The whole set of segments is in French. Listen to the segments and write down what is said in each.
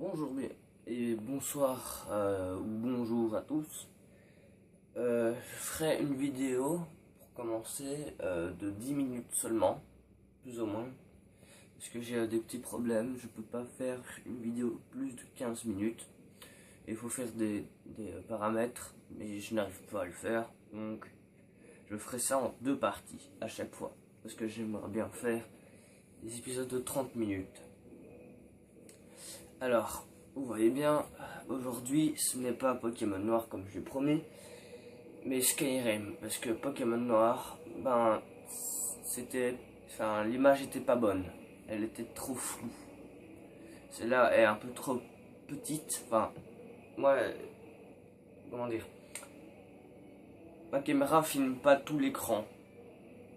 Bonjour et bonsoir ou bonjour à tous. Je ferai une vidéo pour commencer de 10 minutes seulement, plus ou moins, parce que j'ai des petits problèmes. Je peux pas faire une vidéo plus de 15 minutes. Il faut faire des paramètres, mais je n'arrive pas à le faire. Donc je ferai ça en deux parties à chaque fois, parce que j'aimerais bien faire des épisodes de 30 minutes. Alors, vous voyez bien, aujourd'hui ce n'est pas Pokémon Noir comme je l'ai promis, mais Skyrim, parce que Pokémon Noir, l'image était pas bonne, elle était trop floue. Celle-là est un peu trop petite, moi, comment dire, ma caméra filme pas tout l'écran,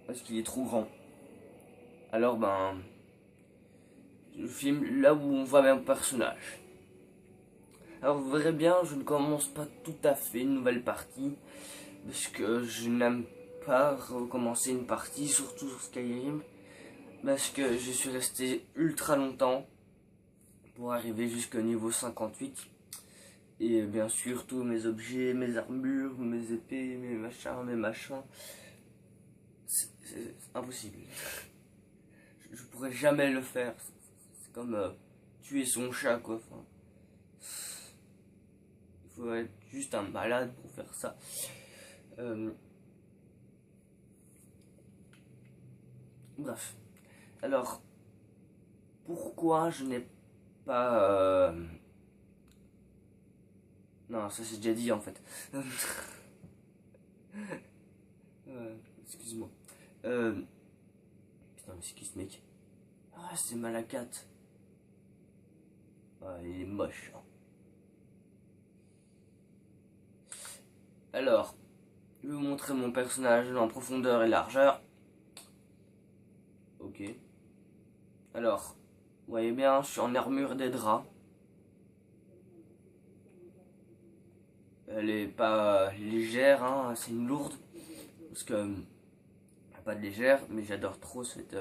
parce qu'il est trop grand. Alors je filme là où on voit mon personnage. Alors vous verrez bien, je ne commence pas tout à fait une nouvelle partie, parce que je n'aime pas recommencer une partie, surtout sur Skyrim, parce que je suis resté ultra longtemps pour arriver jusqu'au niveau 58. Et bien sûr, tous mes objets, mes armures, mes épées, mes machins, c'est impossible. Je pourrais jamais le faire. C'est comme tuer son chat, quoi. Il faut être juste un malade pour faire ça. Bref. Alors, pourquoi je n'ai pas... Non, ça c'est déjà dit en fait. Excuse-moi. Putain, mais c'est qui ce mec? Ah, c'est Malakat. Ah, il est moche. Hein. Alors, je vais vous montrer mon personnage en profondeur et largeur. Ok. Alors, vous voyez bien, je suis en armure des draps. Elle est pas légère, hein, c'est une lourde. Parce que, pas de légère, mais j'adore trop cette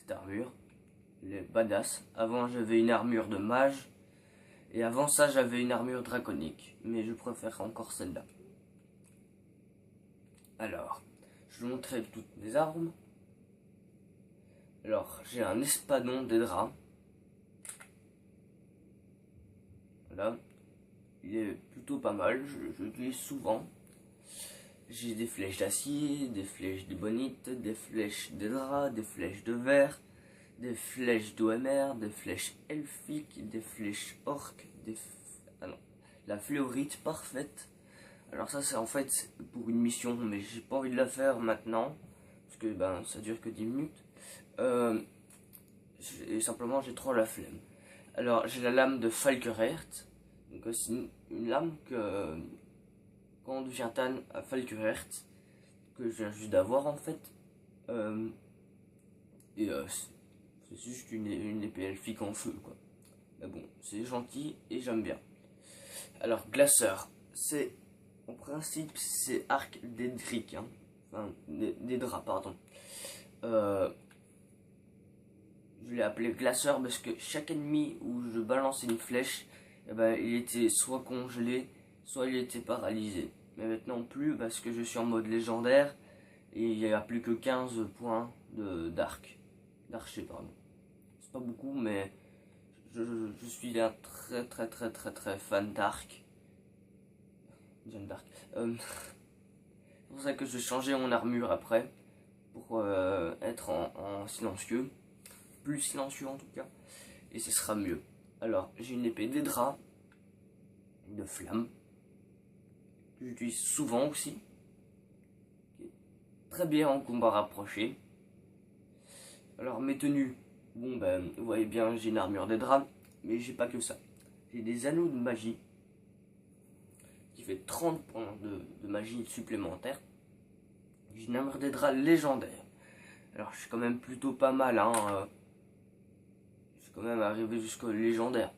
armure. Elle est badass. Avant, j'avais une armure de mage. Et avant ça, j'avais une armure draconique. Mais je préfère encore celle-là. Alors, je vais vous montrer toutes mes armes. Alors, j'ai un espadon des draps. Voilà. Il est plutôt pas mal, je l'utilise souvent. J'ai des flèches d'acier, des flèches de bonite, des flèches de drap, des flèches de verre, des flèches d'OMR, des flèches elfiques, des flèches orques, la fléorite parfaite. Alors ça c'est en fait pour une mission, mais j'ai pas envie de la faire maintenant, parce que ça dure que 10 minutes. Et simplement j'ai trop la flemme. Alors j'ai la lame de Falkreath. Donc c'est une lame que quand on devient Tan à Falkreath, que je viens juste d'avoir en fait. C'est juste une épée elfique en feu quoi. Mais bon, c'est gentil et j'aime bien. Alors glaceur, c'est en principe c'est arc d'Edric, hein. Enfin des draps pardon. Je l'ai appelé glaceur parce que chaque ennemi où je balançais une flèche, il était soit congelé, soit il était paralysé. Mais maintenant plus parce que je suis en mode légendaire et il n'y a plus que 15 points d'arc. D'archer, pardon. C'est pas beaucoup, mais je suis un très fan d'arc. Jeanne d'Arc. C'est pour ça que je vais changer mon armure après pour être en silencieux. Plus silencieux en tout cas. Et ce sera mieux. Alors, j'ai une épée des draps de flamme que j'utilise souvent aussi, qui est très bien en combat rapproché. Alors mes tenues, vous voyez bien, j'ai une armure des draps, mais j'ai pas que ça. J'ai des anneaux de magie qui fait 30 points de magie supplémentaire. J'ai une armure des draps légendaire. Alors je suis quand même plutôt pas mal, hein. Je suis quand même arrivé jusqu'au légendaire.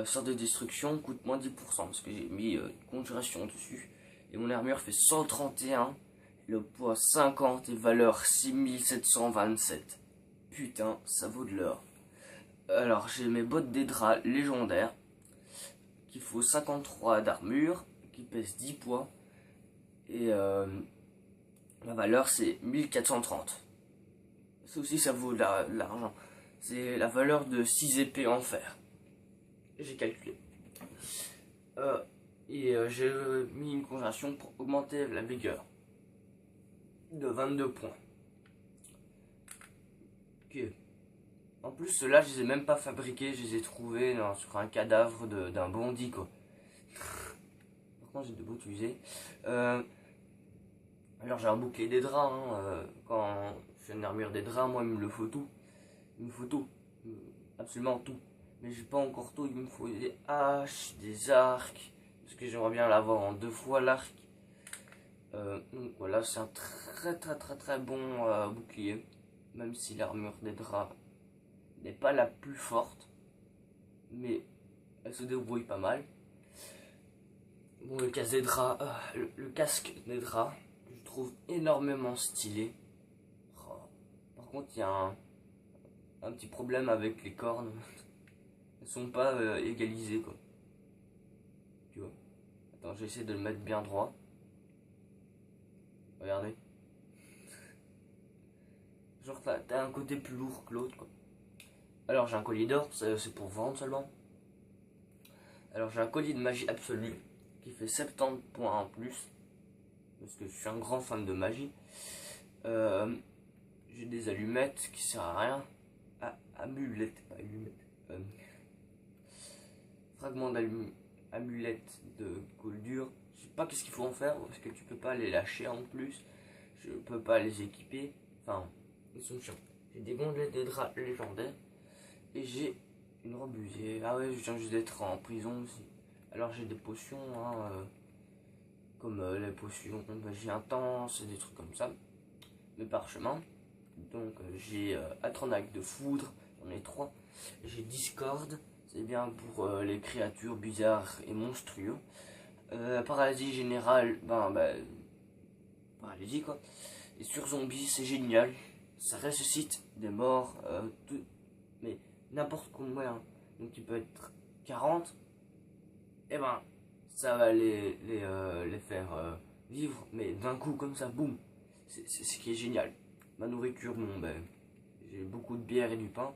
Sort de destruction coûte moins 10% parce que j'ai mis conjuration dessus. Et mon armure fait 131, le poids 50 et valeur 6727. Putain, ça vaut de l'or. Alors j'ai mes bottes d'Edra légendaires qui faut 53 d'armure, qui pèsent 10 poids et la valeur c'est 1430. Ça aussi ça vaut de l'argent. C'est la valeur de 6 épées en fer. J'ai calculé. J'ai mis une conjuration pour augmenter la vigueur de 22 points. Ok. En plus, ceux-là, je les ai même pas fabriqués, je les ai trouvés sur un cadavre d'un bandit, quoi. Par contre, j'ai de beaux utiliser. Alors, j'ai un bouclier des draps, hein, quand je fais une armure des draps, moi, il me le faut tout. Il me faut tout. Absolument tout. Mais j'ai pas encore tout, il me faut des haches, des arcs. Parce que j'aimerais bien l'avoir en 2 fois l'arc. Donc voilà, c'est un très bon bouclier. Même si l'armure des draps n'est pas la plus forte, mais elle se débrouille pas mal. Bon, le casque des draps, le casque des draps, je trouve énormément stylé. Oh. Par contre, il y a un petit problème avec les cornes. Elles sont pas égalisées, quoi. Tu vois. Attends, j'essaie de le mettre bien droit. Regardez. Genre, t'as un côté plus lourd que l'autre, quoi. Alors, j'ai un collier d'or, c'est pour vendre seulement. Alors, j'ai un collier de magie absolue qui fait 70 points en plus. Parce que je suis un grand fan de magie. J'ai des allumettes qui servent à rien. Amulettes, pas allumettes. Fragments d'amulette de colle dure. Je sais pas qu'est-ce qu'il faut en faire parce que tu peux pas les lâcher en plus. Je peux pas les équiper. Enfin, ils sont chiants. J'ai des gondelettes de draps légendaires. Et j'ai une robe usée. Ah ouais, je viens juste d'être en prison aussi. Alors j'ai des potions, hein, comme les potions magie intense et des trucs comme ça. Mes parchemins. Donc j'ai Atronac de foudre, j'en ai 3. J'ai Discord, c'est bien pour les créatures bizarres et monstrueux. Paralysie générale, paralysie quoi. Et sur zombie, c'est génial. Ça ressuscite des morts, mais n'importe combien. Donc il peut être 40. Et ben, ça va les faire vivre, mais d'un coup comme ça, boum. C'est ce qui est génial. Ma nourriture, bon ben, j'ai beaucoup de bière et du pain.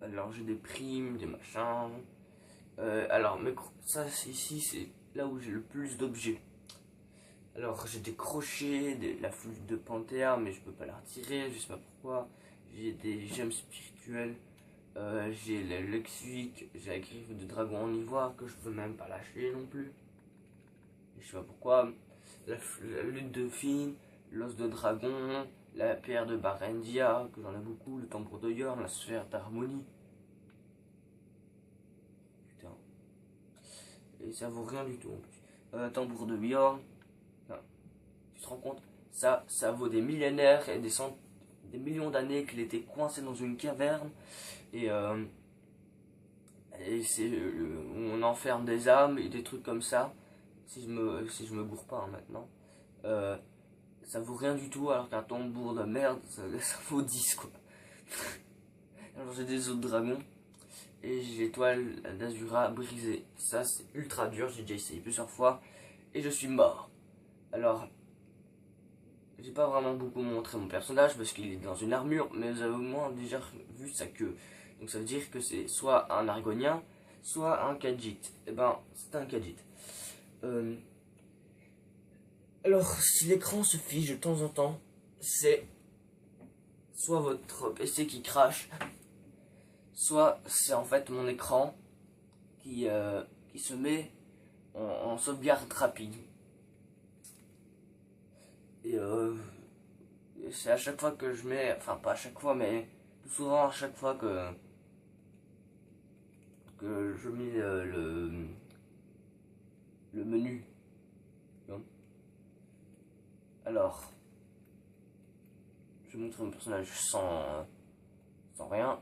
Alors j'ai des primes, des machins. Alors, mais ça ici, c'est là où j'ai le plus d'objets. Alors j'ai des crochets, la flûte de panthère, mais je peux pas la retirer, je sais pas pourquoi. J'ai des gemmes spirituelles. J'ai le lexique, j'ai la griffe de dragon en ivoire que je peux même pas lâcher non plus. Je sais pas pourquoi. La lutte de fine, l'os de dragon, la pierre de Barendia, que j'en ai beaucoup, le tambour de Yorn, la sphère d'harmonie. Putain. Et ça vaut rien du tout en plus. Tambour de Yorn. Enfin, tu te rends compte, ça vaut des millénaires et des millions d'années qu'il était coincé dans une caverne. Et on enferme des âmes et des trucs comme ça. Si je me gourre pas hein, maintenant. Ça vaut rien du tout alors qu'un tambour de merde ça vaut 10 quoi. Alors j'ai des autres dragons et j'ai l'étoile d'Azura brisée. Ça c'est ultra dur, j'ai déjà essayé plusieurs fois et je suis mort. Alors j'ai pas vraiment beaucoup montré mon personnage parce qu'il est dans une armure, mais vous avez au moins déjà vu sa queue. Donc ça veut dire que c'est soit un argonien, soit un Khajiit. Et ben c'est un Khajiit. Alors, si l'écran se fiche de temps en temps, c'est soit votre PC qui crache, soit c'est en fait mon écran qui se met en sauvegarde rapide. Et c'est à chaque fois que je mets, enfin pas à chaque fois, mais plus souvent à chaque fois que je mets le menu. Alors, je vais montrer mon personnage sans rien.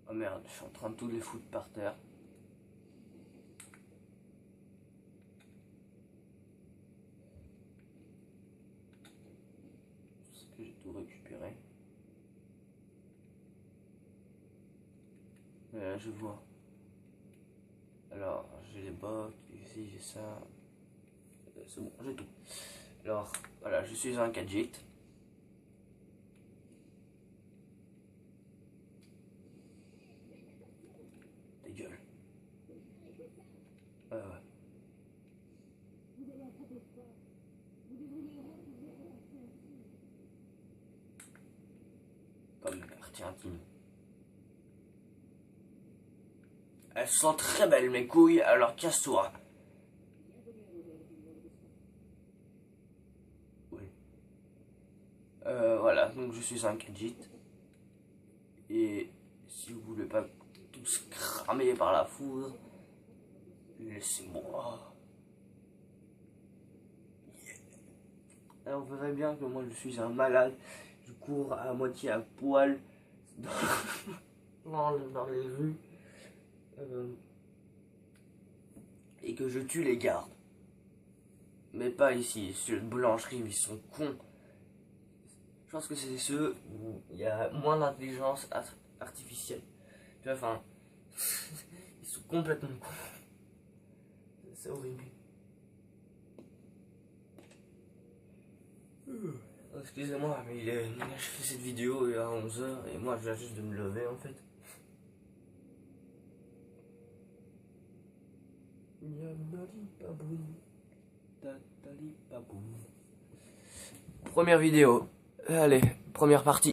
Oh merde, je suis en train de tout les foutre par terre. Est-ce que j'ai tout récupéré? Je vois. Alors, j'ai les bottes, ici j'ai ça. C'est bon, j'ai tout. Alors, voilà, je suis un gadget. Ta gueule. Ouais. Comme mes parties intimes. Elles sont très belles mes couilles, alors casse-toi. Oui. Voilà, donc je suis un gadget. Et si vous voulez pas tous cramer par la foudre, laissez-moi. Alors vous verrez bien que moi je suis un malade. Je cours à moitié à poil dans les rues. Et que je tue les gardes. Mais pas ici, sur une boulangerie où ils sont cons. Je pense que c'est ceux où il y a moins d'intelligence artificielle. Tu vois, enfin, ils sont complètement cons. C'est horrible. Excusez-moi, mais je fais cette vidéo à 11h et moi je viens juste de me lever en fait. Première vidéo. Allez, première partie.